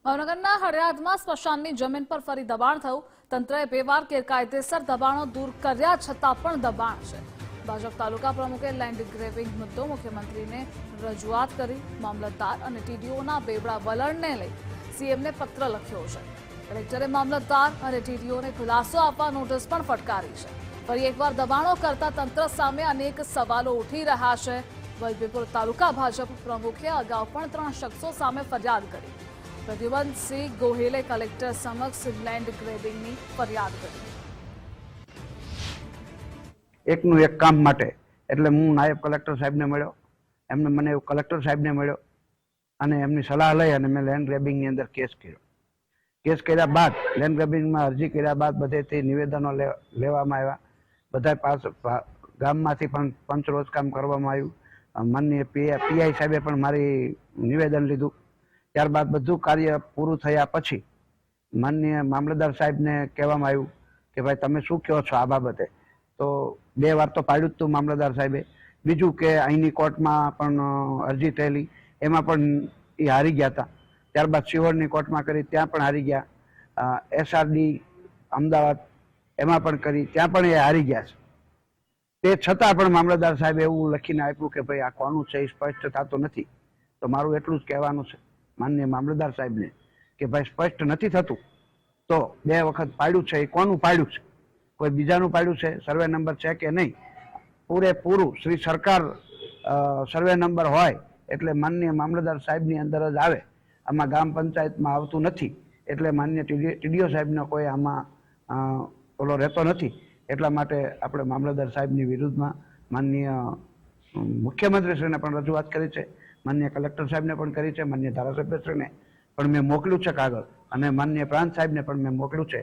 ભાવનગરના હળિયાદમાં સ્મશાનની જમીન પર ફરી દબાણ થયું. તંત્રએ 2 વાર ગેરકાયદેસર દબાણો દૂર કર્યા છતાં પણ દબાણ છે. ભાજપ તાલુકા પ્રમુખે લેન્ડ ગ્રેબિંગ મુદ્દો મુખ્યમંત્રીને રજૂઆત કરી. મામલતદાર અને ટીડીઓના બેવડા વલણને લઈ સીએમને પત્ર લખ્યો છે. કલેક્ટરે મામલતદાર અને ટીડીઓને ખુલાસો આપવા નોટિસ પણ ફટકારી છે. ફરી એકવાર દબાણો કરતા તંત્ર સામે અનેક સવાલો ઉઠી રહ્યા છે. વલભીપુર તાલુકા ભાજપ પ્રમુખે અગાઉ પણ 3 શખ્સો સામે ફરિયાદ કરી. પ્રદ્યુમનસિંહ ગોહિલે કલેક્ટર સમક્ષ લેન્ડ ગ્રેબિંગની ફરિયાદ કરી. એકનું એક કામ માટે એટલે હું નાયબ કલેક્ટર સાહેબને મળ્યો. એમને મને એવું કલેક્ટર સાહેબને મળ્યો અને એમની સલાહ લઈ અને મેં લેન્ડ ગ્રેબિંગની અંદર કેસ કર્યો. કેસ કર્યા બાદ લેન્ડ ગ્રેબિંગમાં અરજી કર્યા બાદ બધેથી નિવેદનો લેવામાં આવ્યા. બધા પાસે ગામમાંથી પણ પંચરોજ કામ કરવામાં આવ્યું. માનનીય પીઆઈ સાહેબે પણ મારી નિવેદન લીધું. ત્યારબાદ બધું કાર્ય પૂરું થયા પછી માનનીય મામલતદાર સાહેબને કહેવામાં આવ્યું કે ભાઈ તમે શું કહો છો આ બાબતે. તો 2 વાર તો પાડ્યું જ હતું મામલતદાર સાહેબે. બીજું કે અહીંની કોર્ટમાં પણ અરજી થયેલી, એમાં પણ એ હારી ગયા હતા. ત્યારબાદ શિહોરની કોર્ટમાં કરી, ત્યાં પણ હારી ગયા. એસઆરડી અમદાવાદ એમાં પણ કરી, ત્યાં પણ એ હારી ગયા છે. તે છતાં પણ મામલતદાર સાહેબે એવું લખીને આપ્યું કે ભાઈ આ કોનું છે એ સ્પષ્ટ થતું નથી. તો મારું એટલું જ કહેવાનું છે માનનીય મામલતદાર સાહેબને કે ભાઈ સ્પષ્ટ નથી થતું તો 2 વખત પાડ્યું છે એ કોનું પાડ્યું છે, કોઈ બીજાનું પાડ્યું છે, સર્વે નંબર છે કે નહીં, પૂરેપૂરું શ્રી સરકાર સર્વે નંબર હોય એટલે માનનીય મામલતદાર સાહેબની અંદર જ આવે. આમાં ગ્રામ પંચાયતમાં આવતું નથી એટલે માનનીય ટીડીઓ સાહેબનો કોઈ આમાં ઓલો રહેતો નથી. એટલા માટે આપણે મામલતદાર સાહેબની વિરુદ્ધમાં માનનીય મુખ્યમંત્રીશ્રીને પણ રજૂઆત કરી છે, માનનીય કલેક્ટર સાહેબને પણ કરી છે, માનનીય ધારાસભ્યશ્રીને પણ મેં મોકલ્યું છે કાગળ, અને માનનીય પ્રાંત સાહેબને પણ મેં મોકલ્યું છે